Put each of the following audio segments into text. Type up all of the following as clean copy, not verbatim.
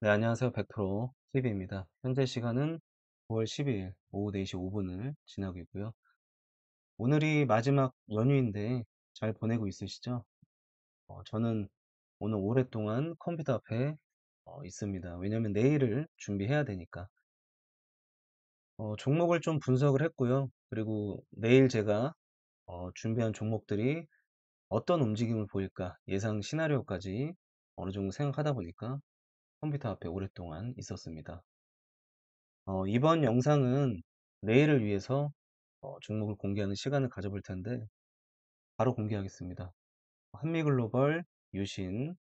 네, 안녕하세요. 100% TV입니다. 현재 시간은 9월 12일 오후 4시 5분을 지나고 있고요. 오늘이 마지막 연휴인데 잘 보내고 있으시죠? 저는 오늘 오랫동안 컴퓨터 앞에 있습니다. 왜냐면 내일을 준비해야 되니까. 종목을 좀 분석을 했고요. 그리고 내일 제가 준비한 종목들이 어떤 움직임을 보일까 예상 시나리오까지 어느 정도 생각하다 보니까 컴퓨터 앞에 오랫동안 있었습니다. 이번 영상은 내일을 위해서 종목을 공개하는 시간을 가져볼 텐데 바로 공개하겠습니다. 한미글로벌, 유신,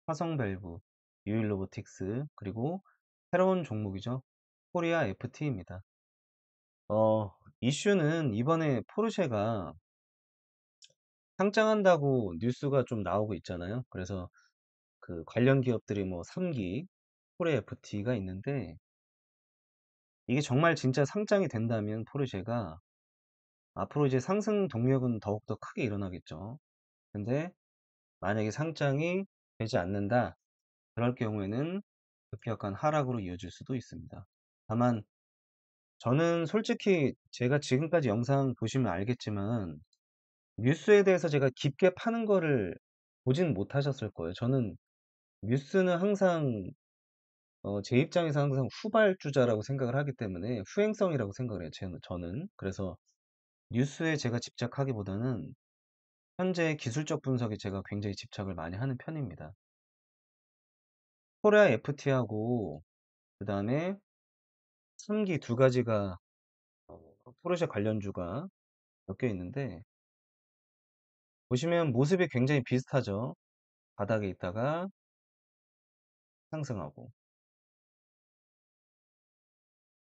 화성밸브, 유일로보틱스, 그리고 새로운 종목이죠. 코리아 FT입니다. 이슈는 이번에 포르쉐가 상장한다고 뉴스가 좀 나오고 있잖아요. 그래서 그 관련 기업들이 뭐 3기 코리아 FT가 있는데 이게 정말 진짜 상장이 된다면 포르쉐가 앞으로 이제 상승 동력은 더욱더 크게 일어나겠죠. 근데 만약에 상장이 되지 않는다. 그럴 경우에는 급격한 하락으로 이어질 수도 있습니다. 다만 저는 솔직히 제가 지금까지 영상 보시면 알겠지만 뉴스에 대해서 제가 깊게 파는 거를 보진 못하셨을 거예요. 저는 뉴스는 항상 제 입장에서 항상 후발주자라고 생각을 하기 때문에 후행성이라고 생각을 해요. 저는. 그래서 뉴스에 제가 집착하기보다는 현재 기술적 분석에 제가 굉장히 집착을 많이 하는 편입니다. 코리아 FT하고 그 다음에 3기 두 가지가 포르쉐 관련주가 엮여 있는데 보시면 모습이 굉장히 비슷하죠. 바닥에 있다가 상승하고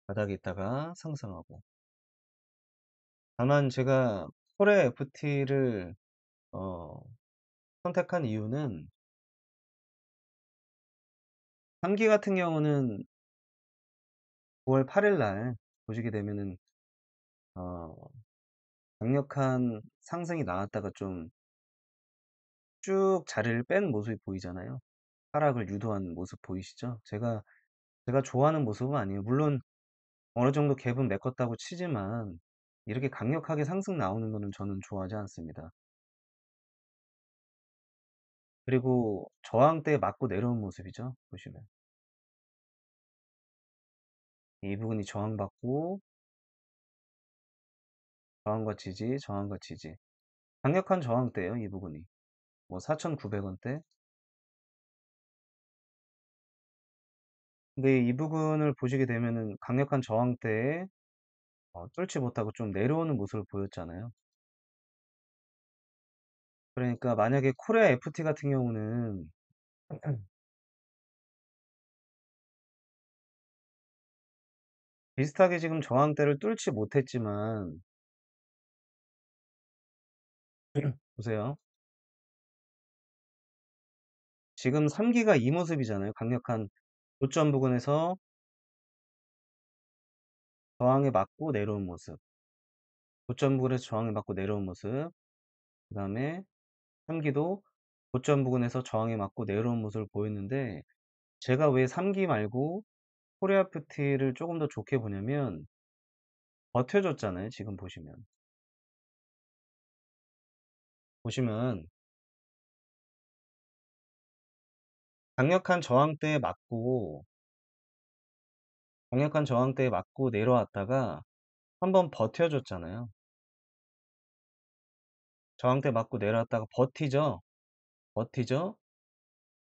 바닥에 있다가 상승하고. 다만 제가 코리아 FT를 선택한 이유는 3기 같은 경우는 9월 8일 날 보시게 되면은 어, 강력한 상승이 나왔다가 좀 쭉 자리를 뺀 모습이 보이잖아요. 하락을 유도한 모습 보이시죠? 제가 좋아하는 모습은 아니에요. 물론 어느 정도 갭은 메꿨다고 치지만 이렇게 강력하게 상승 나오는 거는 저는 좋아하지 않습니다. 그리고 저항대에 맞고 내려온 모습이죠. 보시면 이 부분이 저항받고 저항과 지지, 저항과 지지. 강력한 저항대예요. 이 부분이 뭐 4,900원대. 근데 이 부분을 보시게 되면은 강력한 저항대에 뚫지 못하고 좀 내려오는 모습을 보였잖아요. 그러니까 만약에 코리아 FT 같은 경우는 비슷하게 지금 저항대를 뚫지 못했지만 보세요. 지금 3기가 이 모습이잖아요. 강력한 고점 부근에서 저항에 맞고 내려온 모습. 고점 부근에서 저항에 맞고 내려온 모습. 그 다음에 3기도 고점 부근에서 저항에 맞고 내려온 모습을 보였는데 제가 왜 3기 말고 코리아 FT를 조금 더 좋게 보냐면 버텨줬잖아요. 지금 보시면. 보시면 강력한 저항대에 맞고 내려왔다가 한번 버텨줬잖아요. 저항대 맞고 내려왔다가 버티죠. 버티죠.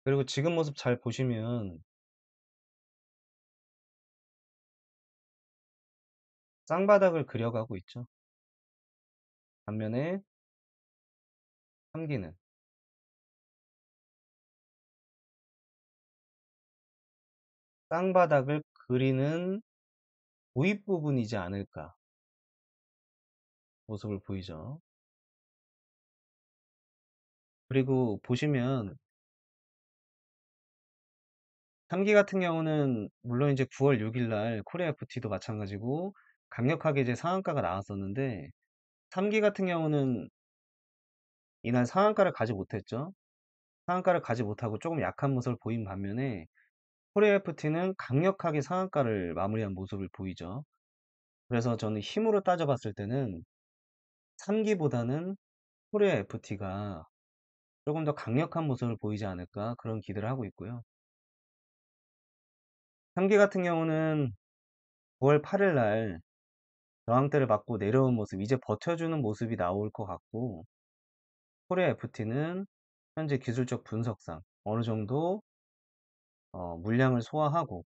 그리고 지금 모습 잘 보시면 쌍바닥을 그려가고 있죠. 반면에 3기는 쌍바닥을 그리는 도입 부분이지 않을까 모습을 보이죠. 그리고 보시면 3기 같은 경우는 물론 이제 9월 6일 날 코리아 FT도 마찬가지고 강력하게 이제 상한가가 나왔었는데 3기 같은 경우는 이날 상한가를 가지 못했죠. 상한가를 가지 못하고 조금 약한 모습을 보인 반면에 코리아 FT는 강력하게 상한가를 마무리한 모습을 보이죠. 그래서 저는 힘으로 따져봤을 때는 3기보다는 코리아 FT가 조금 더 강력한 모습을 보이지 않을까 그런 기대를 하고 있고요. 3기 같은 경우는 9월 8일 날 저항대를 맞고 내려온 모습, 이제 버텨주는 모습이 나올 것 같고, 코리아 FT는 현재 기술적 분석상 어느 정도 물량을 소화하고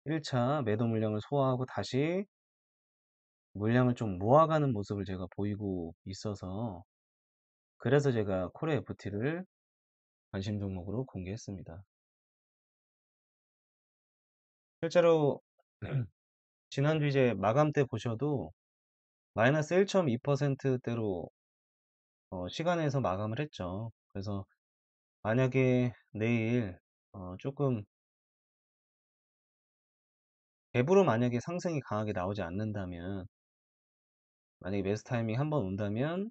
1차 매도 물량을 소화하고 다시 물량을 좀 모아가는 모습을 제가 보이고 있어서, 그래서 제가 코리아 FT를 관심 종목으로 공개했습니다. 실제로 지난주 이제 마감 때 보셔도 마이너스 1.2%대로 시간에서 마감을 했죠. 그래서 만약에 내일 조금 갭으로 만약에 상승이 강하게 나오지 않는다면, 만약에 매수 타이밍 한번 온다면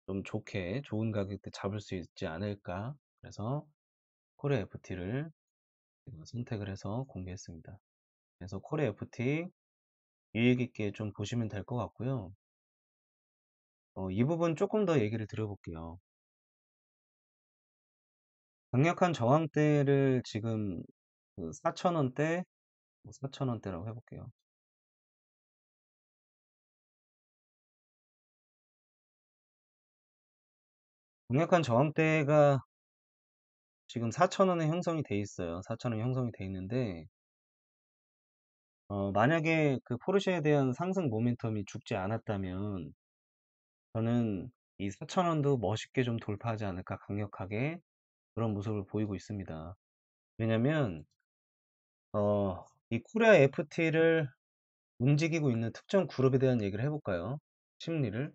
좀 좋게 좋은 가격대 잡을 수 있지 않을까. 그래서 코리아 FT를 선택을 해서 공개했습니다. 그래서 코리아 FT 유익 있게 좀 보시면 될 것 같고요. 이 부분 조금 더 얘기를 드려볼게요. 강력한 저항대를 지금 4,000원대, 4,000원대라고 해볼게요. 강력한 저항대가 지금 4,000원에 형성이 돼 있어요. 4,000원 형성이 돼 있는데, 만약에 그 포르쉐에 대한 상승 모멘텀이 죽지 않았다면, 저는 이 4,000원도 멋있게 좀 돌파하지 않을까, 강력하게 그런 모습을 보이고 있습니다. 왜냐면, 이 코리아 FT를 움직이고 있는 특정 그룹에 대한 얘기를 해볼까요? 심리를.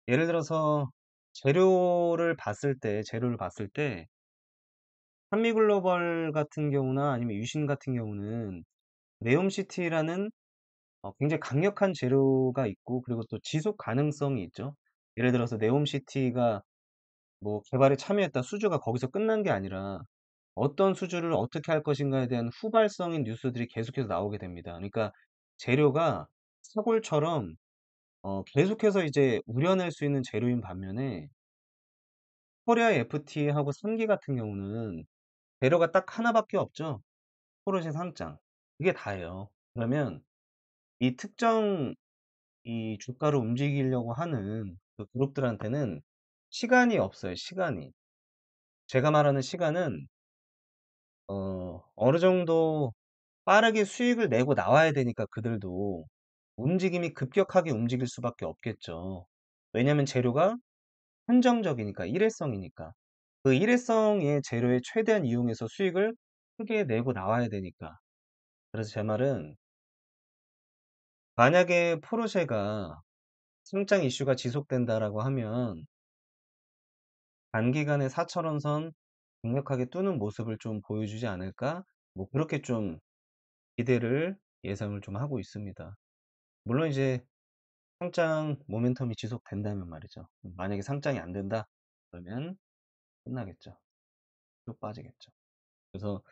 예를 들어서, 재료를 봤을 때, 한미글로벌 같은 경우나 아니면 유신 같은 경우는 네옴시티라는 굉장히 강력한 재료가 있고, 그리고 또 지속 가능성이 있죠. 예를 들어서 네옴시티가 뭐 개발에 참여했다 수주가 거기서 끝난 게 아니라 어떤 수주를 어떻게 할 것인가에 대한 후발성인 뉴스들이 계속해서 나오게 됩니다. 그러니까 재료가 사골처럼 계속해서 이제 우려낼 수 있는 재료인 반면에, 코리아 FT하고 3기 같은 경우는 재료가 딱 하나밖에 없죠. 포르쉐 상장. 그게 다예요. 그러면 이 특정 이 주가를 움직이려고 하는 그 그룹들한테는 시간이 없어요, 시간이. 제가 말하는 시간은 어느 정도 빠르게 수익을 내고 나와야 되니까 그들도 움직임이 급격하게 움직일 수밖에 없겠죠. 왜냐면 재료가 한정적이니까, 일회성이니까. 그 일회성의 재료에 최대한 이용해서 수익을 크게 내고 나와야 되니까. 그래서 제 말은, 만약에 포르쉐가 상장 이슈가 지속된다라고 하면 단기간에 4,000원 선 강력하게 뚫는 모습을 좀 보여주지 않을까? 뭐 그렇게 좀 기대를 예상을 좀 하고 있습니다. 물론 이제 상장 모멘텀이 지속된다면 말이죠. 만약에 상장이 안 된다 그러면 끝나겠죠. 쭉 빠지겠죠. 그래서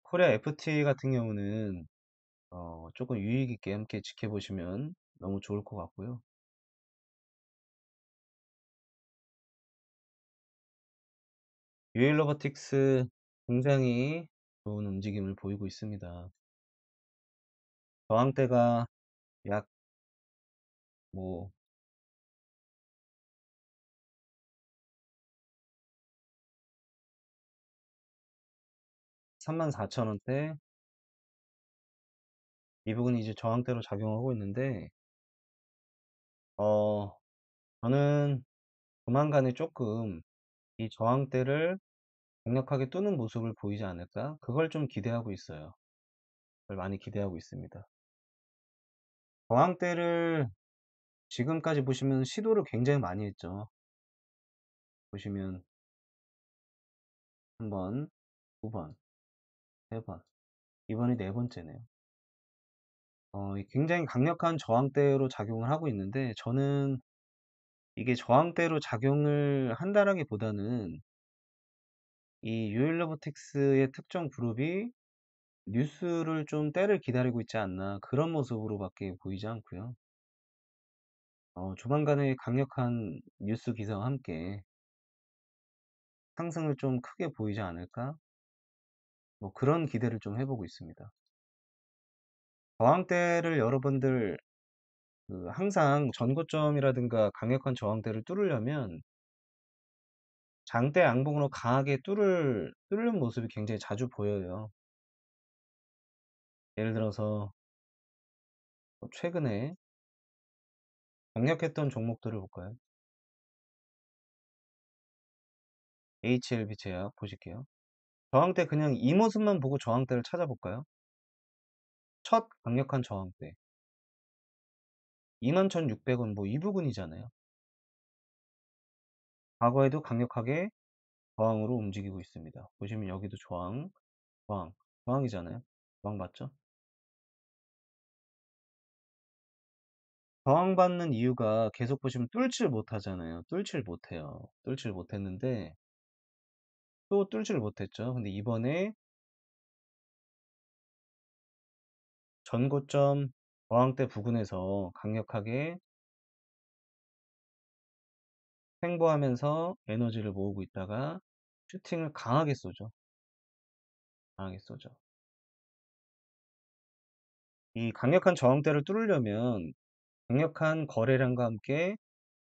코리아 FT 같은 경우는 조금 유익 있게 함께 지켜보시면 너무 좋을 것 같고요. 유일로버틱스 굉장히 좋은 움직임을 보이고 있습니다. 저항대가 약 뭐 34,000원대, 이 부분이 이제 저항대로 작용하고 있는데, 어, 저는 조만간에 조금 이 저항대를 강력하게 뚫는 모습을 보이지 않을까? 그걸 좀 기대하고 있어요. 그걸 많이 기대하고 있습니다. 저항대를 지금까지 보시면 시도를 굉장히 많이 했죠. 보시면 한 번, 두 번, 세 번, 이번이 네 번째네요. 굉장히 강력한 저항대로 작용을 하고 있는데, 저는 이게 저항대로 작용을 한다라기보다는 이 유일로보틱스의 특정 그룹이 뉴스를 좀 때를 기다리고 있지 않나 그런 모습으로밖에 보이지 않고요. 조만간에 강력한 뉴스 기사와 함께 상승을 좀 크게 보이지 않을까? 뭐 그런 기대를 좀 해보고 있습니다. 저항대를 여러분들 항상 전고점이라든가 강력한 저항대를 뚫으려면 장대 양봉으로 강하게 뚫는 모습이 굉장히 자주 보여요. 예를 들어서 뭐 최근에 강력했던 종목들을 볼까요? HLB 제약 보실게요. 저항대 그냥 이 모습만 보고 저항대를 찾아볼까요? 첫 강력한 저항대 21,600원 뭐 이 부분이잖아요. 과거에도 강력하게 저항으로 움직이고 있습니다. 보시면 여기도 저항, 저항, 저항이잖아요. 저항 맞죠? 저항받는 이유가 계속 보시면 뚫질 못하잖아요. 뚫질 못해요. 뚫질 못했는데 또 뚫지를 못했죠. 근데 이번에 전고점 저항대 부근에서 강력하게 횡보하면서 에너지를 모으고 있다가 슈팅을 강하게 쏘죠. 강하게 쏘죠. 이 강력한 저항대를 뚫으려면 강력한 거래량과 함께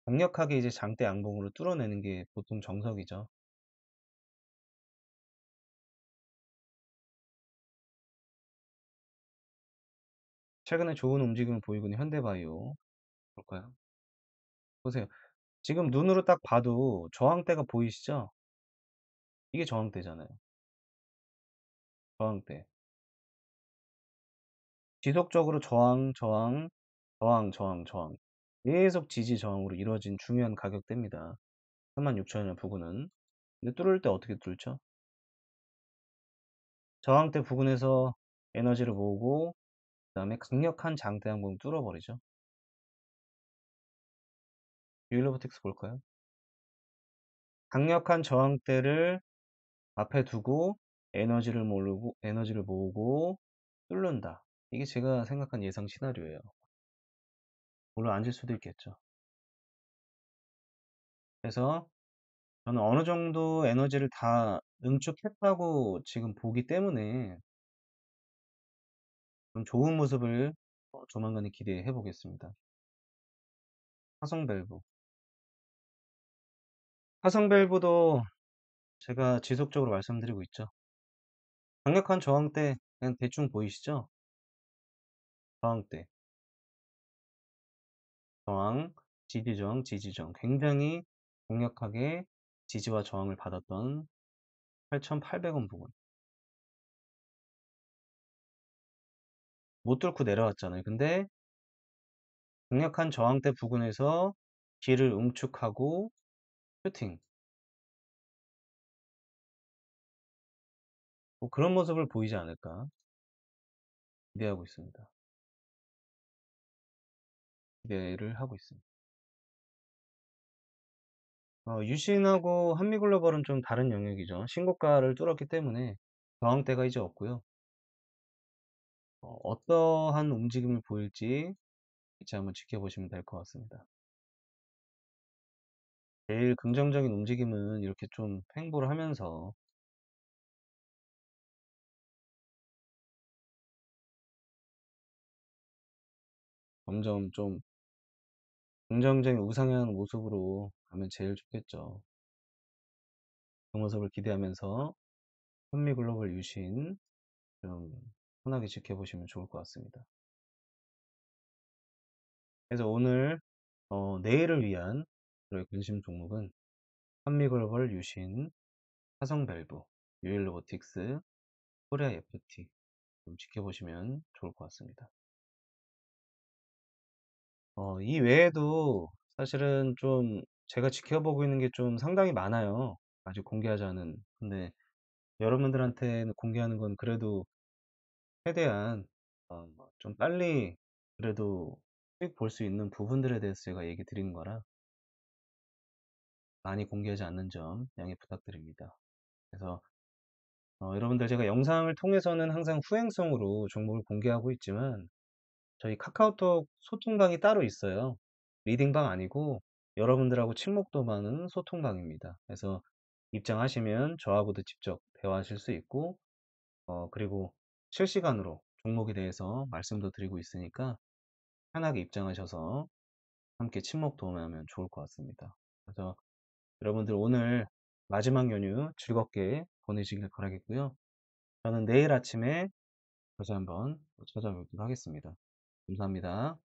강력하게 이제 장대 양봉으로 뚫어내는 게 보통 정석이죠. 최근에 좋은 움직임을 보이고 있는 현대바이오 볼까요? 보세요. 지금 눈으로 딱 봐도 저항대가 보이시죠? 이게 저항대잖아요. 저항대. 지속적으로 저항, 저항, 저항, 저항, 저항. 계속 지지 저항으로 이루어진 중요한 가격대입니다. 36,000원 부근은. 근데 뚫을 때 어떻게 뚫죠? 저항대 부근에서 에너지를 모으고 그 다음에 강력한 장대 항공 뚫어버리죠. 유일로보틱스 볼까요? 강력한 저항대를 앞에 두고 에너지를 모으고 뚫는다. 이게 제가 생각한 예상 시나리오예요. 물론 아닐 수도 있겠죠. 그래서 저는 어느 정도 에너지를 다 응축했다고 지금 보기 때문에 좀 좋은 모습을 조만간에 기대해 보겠습니다. 화성밸브. 화성밸브도 제가 지속적으로 말씀드리고 있죠. 강력한 저항대 그냥 대충 보이시죠? 저항대, 저항, 지지저항, 지지저항. 굉장히 강력하게 지지와 저항을 받았던 8,800원 부분. 못 뚫고 내려왔잖아요. 근데 강력한 저항대 부근에서 길을 응축하고 슈팅. 뭐 그런 모습을 보이지 않을까 기대하고 있습니다. 기대를 하고 있습니다. 유신하고 한미글로벌은 좀 다른 영역이죠. 신고가를 뚫었기 때문에 저항대가 이제 없고요. 어떠한 움직임을 보일지 이제 한번 지켜보시면 될 것 같습니다. 제일 긍정적인 움직임은 이렇게 좀 횡보를 하면서 점점 좀 긍정적인 우상향하는 모습으로 가면 제일 좋겠죠. 그 모습을 기대하면서 한미글로벌 유신 좀 편하게 지켜보시면 좋을 것 같습니다. 그래서 오늘 내일을 위한 저의 관심 종목은 한미글로벌 유신, 화성밸브, 유일로보틱스, 코리아 FT 좀 지켜보시면 좋을 것 같습니다. 이 외에도 사실은 좀 제가 지켜보고 있는 게 좀 상당히 많아요. 아직 공개하지 않은. 근데 여러분들한테는 공개하는 건 그래도 최대한 좀 빨리 그래도 수익 볼 수 있는 부분들에 대해서 제가 얘기 드리는 거라 많이 공개하지 않는 점 양해 부탁드립니다. 그래서 여러분들 제가 영상을 통해서는 항상 후행성으로 종목을 공개하고 있지만 저희 카카오톡 소통방이 따로 있어요. 리딩방 아니고 여러분들하고 친목도하는 소통방입니다. 그래서 입장하시면 저하고도 직접 대화하실 수 있고 그리고 실시간으로 종목에 대해서 말씀도 드리고 있으니까 편하게 입장하셔서 함께 친목 도움하면 좋을 것 같습니다. 그래서 여러분들 오늘 마지막 연휴 즐겁게 보내시길 바라겠고요. 저는 내일 아침에 다시 한번 찾아뵙도록 하겠습니다. 감사합니다.